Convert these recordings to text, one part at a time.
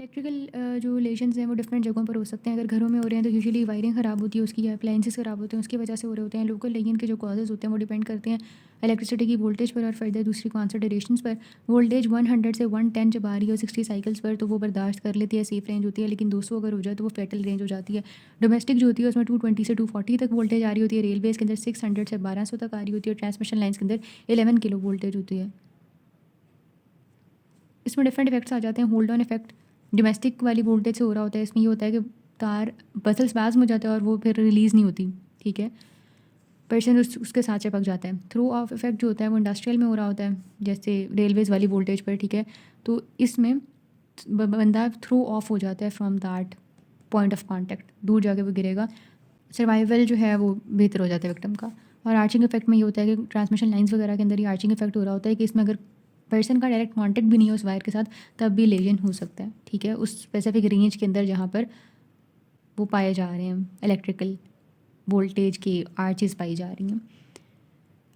Electrical जो lesions हैं वो डिफरेंट जगहों पर हो सकते हैं। अगर घरों में हो रहे हैं तो यूजुअली वायरिंग ख़राब होती है उसकी, या अप्लाइंसेस ख़राब होते हैं उसकी वजह से हो रहे होते हैं। लोकल लेकिन के जो कॉजेज़ होते हैं वो डिपेंड करते हैं इलेक्ट्रिसिटी की वोल्टेज पर और फर्दर दूसरी कॉन्सिडरेशंस पर। वोल्टेज 100 से 110 जब आ रही है 60 साइकिल्स पर तो वो बर्दाश्त कर लेती है, सेफ रेंज होती है। लेकिन 200 अगर हो जाए तो वो फेटल रेंज हो जाती है। डोमेस्टिक जो होती है उसमें 220 से 240 तक वोल्टेज आ रही होती है। रेलवेज़ के अंदर 600 से 1200 तक आ रही होती है। ट्रांसमिशन लाइन्स के अंदर 11 किलो वोल्टेज होती है। इसमें डिफरेंट इफेक्ट्स आ जाते हैं। होल्ड ऑन इफेक्ट डोमेस्टिक वाली वोल्टेज से हो रहा होता है। इसमें ये होता है कि तार बसल स्पाज़म हो जाता है और वो फिर रिलीज़ नहीं होती, ठीक है, पर्सन उसके साथ चिपक जाता है। थ्रो ऑफ इफेक्ट जो होता है वो इंडस्ट्रियल में हो रहा होता है, जैसे रेलवेज़ वाली वोल्टेज पर, ठीक है। तो इसमें बंदा थ्रो ऑफ हो जाता है from that point of contact, दूर जाके वो गिरेगा। सर्वाइवल जो है वो बेहतर हो जाता है विक्टिम का। और आर्चिंग इफेक्ट में ये होता है कि ट्रांसमिशन लाइन्स वगैरह के अंदर ही आर्चिंग इफेक्ट हो रहा होता है कि इसमें अगर पर्सन का डायरेक्ट कॉन्टैक्ट भी नहीं है उस वायर के साथ तब भी लेजन हो सकता है, ठीक है, उस स्पेसिफिक रेंज के अंदर जहाँ पर वो पाए जा रहे हैं इलेक्ट्रिकल वोल्टेज की आर्चेस पाई जा रही हैं।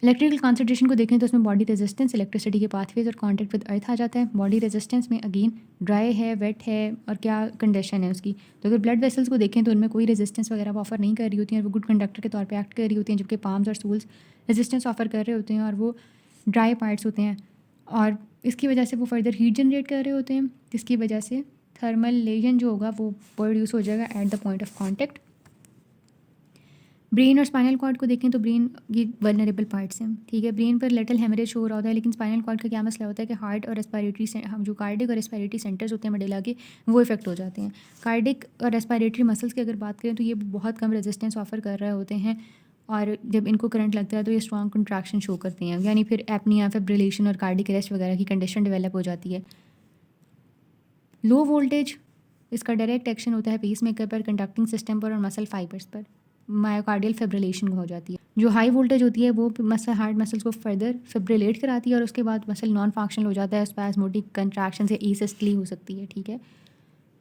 इलेक्ट्रिकल कॉन्सेंट्रेशन को देखें तो उसमें बॉडी रेजिस्टेंस, इलेक्ट्रिसिटी के पाथवेज और कॉन्टैक्ट विद अर्थ आ जाता है। बॉडी रेजिस्टेंस में अगेन ड्राई है, वेट है और क्या कंडीशन है उसकी। तो अगर ब्लड वेसल्स को देखें तो उनमें कोई रेजिस्टेंस वगैरह वो ऑफर नहीं कर रही होती हैं, वो गुड कंडक्टर के तौर पे एक्ट कर रही होती हैं, जबकि पाम्स और सूल्स रेजिस्टेंस ऑफर कर रहे होते हैं और वो ड्राई पार्ट्स होते हैं और इसकी वजह से वो फर्दर हीट जनरेट कर रहे होते हैं, जिसकी वजह से थर्मल लेजन जो होगा वो प्रोड्यूस हो जाएगा at the point of contact. Brain और स्पाइनल कॉर्ड को देखें तो ब्रेन ये वल्नरेबल पार्ट्स हैं, ठीक है। ब्रेन पर लेटल हेमरेज हो रहा होता है, लेकिन स्पाइनल कॉर्ड का क्या मसला होता है कि हार्ट और रेस्पिरेटरी हम जो कार्डिक और रेस्पिरेटरी सेंटर्स होते हैं मडेला के, वो इफेक्ट हो जाते हैं। कार्डिक और रेस्पिरेटरी मसल्स की अगर बात करें तो ये बहुत कम रेजिस्टेंस ऑफर कर रहे होते हैं और जब इनको करंट लगता है तो ये स्ट्रॉन्ग कंट्रैक्शन शो करते हैं, यानी फिर एपनिया, फिब्रिलेशन और कार्डिक अरेस्ट वगैरह की कंडीशन डेवलप हो जाती है। लो वोल्टेज इसका डायरेक्ट एक्शन होता है पेस मेकर पर, कंडक्टिंग सिस्टम पर और मसल फाइबर्स पर, मायोकार्डियल फिब्रिलेशन हो जाती है। जो हाई वोल्टेज होती है वो मसल हार्ट मसल्स को फर्दर फिब्रिलेट कराती है और उसके बाद मसल नॉन फंक्शनल हो जाता है, स्पैस्मोटिक कंट्रैक्शन से एसिस्टली हो सकती है, ठीक है।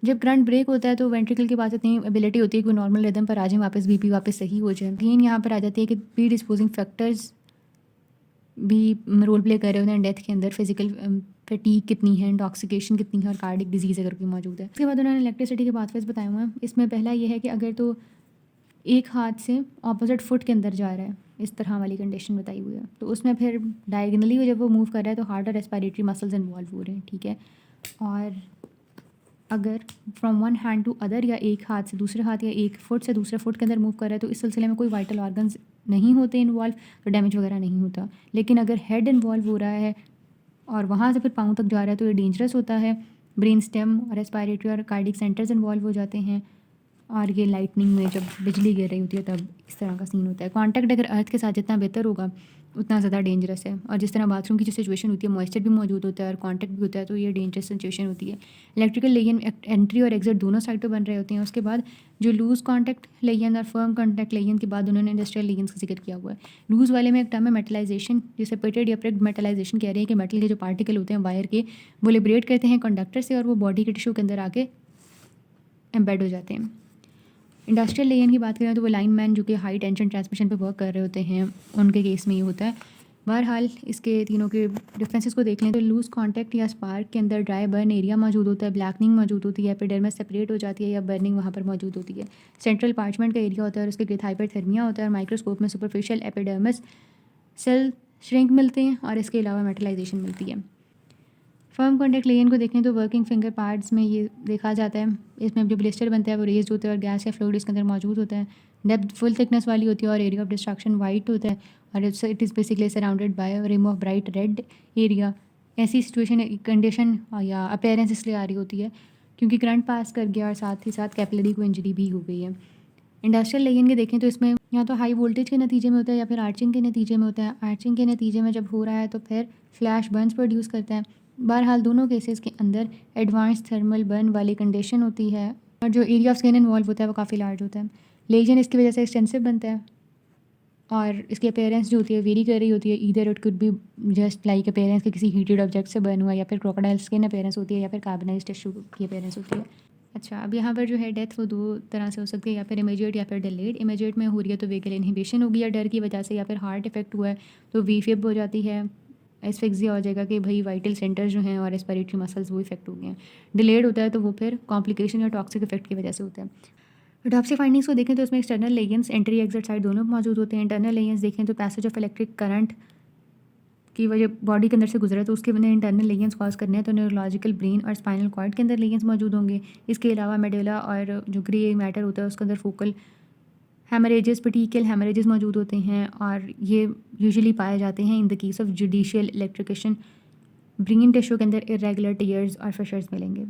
जब करंट ब्रेक होता है तो वेंट्रिकल के पास इतनी एबिलिटी होती है कि वो नॉर्मल रिदम पर आ जाए, वापस बीपी वापस सही हो जाए। गेन यहाँ पर आ जाती है कि प्री डिस्पोजिंग फैक्टर्स भी रोल प्ले कर रहे होते हैं डेथ के अंदर। फिजिकल फटीग कितनी है, इंटॉक्सिकेशन कितनी है और कार्डिक डिजीज़ अगर कोई मौजूद है। उसके बाद उन्होंने इलेक्ट्रिसिटी के पाथवेज बताए हुए हैं। इसमें पहला ये है कि अगर तो एक हाथ से ऑपोजिट फुट के अंदर जा रहा है, इस तरह वाली कंडीशन बताई हुई है, तो उसमें फिर डायगनली जब वो मूव कर रहा है तो हार्ट और रेस्पिरेटरी मसल्स इन्वॉल्व हो रहे हैं, ठीक है। और अगर from one hand to other, या एक हाथ से दूसरे हाथ या एक फुट से दूसरे फुट के अंदर मूव कर रहा है तो इस सिलसिले में कोई वाइटल ऑर्गन्स नहीं होते इन्वॉल्व, तो डैमेज वगैरह नहीं होता। लेकिन अगर हेड इन्वॉल्व हो रहा है और वहाँ से फिर पाँव तक जा रहा है तो ये डेंजरस होता है। ब्रेन स्टेम और रेस्पिरेटरी और कार्डिक सेंटर्स इन्वॉल्व हो जाते हैं और ये लाइटनिंग में जब बिजली गिर रही होती है तब इस तरह का सीन होता है। कॉन्टैक्ट अगर अर्थ के साथ जितना बेहतर होगा उतना ज़्यादा डेंजरस है। और जिस तरह बाथरूम की जो सिचुएशन होती है, मॉइस्चर भी मौजूद होता है और कॉन्टैक्ट भी होता है, तो ये डेंजरस सिचुएशन होती है। इलेक्ट्रिकल लेयन एंट्री और एग्जिट दोनों साइड पर बन रहे होते हैं। उसके बाद जो लूज़ कॉन्टैक्ट लेयन और फर्म कॉन्टैक्ट लेयन के बाद उन्होंने इंडस्ट्रियल लेयन्स का जिक्र किया हुआ है। लूज़ वाले में एक टर्म है मेटलाइजेशन, जिसे पेटेड या प्रिक्ड मेटलाइजेशन कह रहे हैं कि मेटल के जो पार्टिकल होते हैं वायर के, वो लिबरेट करते हैं कंडक्टर से और वो बॉडी के टिश्यू के अंदर आके एम्बेड हो जाते हैं। इंडस्ट्रियल लेयन की बात करें तो वो लाइन मैन जो कि हाई टेंशन ट्रांसमिशन पे वर्क कर रहे होते हैं, उनके केस में ये होता है। बहरहाल इसके तीनों के डिफरेंसेस को देख लें तो लूज़ कॉन्टैक्ट या स्पार्क के अंदर ड्राई बर्न एरिया मौजूद होता है, ब्लैकनिंग मौजूद होती है, एपिडर्मिस सेपरेट हो जाती है या बर्निंग वहाँ पर मौजूद होती है। सेंट्रल पार्चमेंट का एरिया होता है और उसके गिर्द हाइपरथर्मिया होता है और माइक्रोस्कोप में सुपरफिशियल एपिडर्मिस सेल श्रिंक मिलते हैं और इसके अलावा मेटलाइजेशन मिलती है। फर्म कॉन्टैक्ट लेयन को देखें तो वर्किंग फिंगर पार्ट्स में ये देखा जाता है, इसमें जो ब्लिस्टर बनता है वो रेज्ड होता है और गैस या फ्लूइड इसके अंदर मौजूद होता है। डेप्थ फुल थिकनेस वाली होती है और एरिया ऑफ डिस्ट्रक्शन वाइट होता है और it is basically surrounded by rim of bright red area. ऐसी सिचुएशन कंडीशन या अपेयरेंस इसलिए आ रही होती है क्योंकि करंट पास कर गया और साथ ही साथ कैपिलरी को इंजरी भी हो गई है। इंडस्ट्रियल लेयन के देखें तो इसमें या तो हाई वोल्टेज के नतीजे में होता है या फिर आर्चिंग के नतीजे में होता है। आर्चिंग के नतीजे में जब हो रहा है तो फिर फ्लैश बर्न्स प्रोड्यूस करता है। बहरहाल दोनों केसेस के अंदर एडवांस थर्मल बर्न वाली कंडीशन होती है और जो एरिया ऑफ स्किन इन्वॉल्व होता है वो काफ़ी लार्ज होता है। लेजन इसकी वजह से एक्सटेंसिव बनता है और इसकी अपेयरेंस जो होती है वेरी कर रही होती है। Either it could be just like appearance के किसी हीटेड ऑब्जेक्ट से बर्न हुआ, या फिर क्रोकोडाइल स्किन अपेयरेंस होती है, या फिर कार्बनाइज्ड टिश्यू की अपेयरेंस होती है। अच्छा, अब यहाँ पर जो है डेथ वो दो तरह से हो सकती है, या फिर इमीडिएट या फिर डिलेड। इमीडिएट में हो रही है तो वेगल इनहिबिशन होगी या डर की वजह से, या फिर हार्ट इफेक्ट हुआ है तो वी फिब हो जाती है, एस्फेक्सिया हो जाएगा कि भाई वाइटल सेंटर जो हैं और रेस्पिरेटरी मसल्स वो इफेक्ट हो गए हैं। डिलेड होता है तो वो फिर कॉम्प्लिकेशन या टॉक्सिक इफेक्ट की वजह से होता है। ऑटोप्सी फाइंडिंग्स को देखें तो इसमें external Leganza entry exit side दोनों मौजूद होते हैं। इंटरनल लेगेंस देखें तो पैसेज ऑफ इलेक्ट्रिक करंट की वजह बॉडी के अंदर से गुजरा तो उसके अंदर इंटरनल लेगेंस कॉज करने हैं तो न्यूरोलॉजिकल ब्रेन और स्पाइनल कॉर्ड के अंदर लेगेंस मौजूद होंगे। इसके अलावा मेडुला और जो ग्रे मैटर होता है उसके अंदर फोकल हेमरेजेस पेटिकल हेमरेजेस मौजूद होते हैं और ये यूजुअली पाए जाते हैं in the case of judicial electrocution. Brain tissue के अंदर इरेगुलर टीयर्स और फिशर्स मिलेंगे।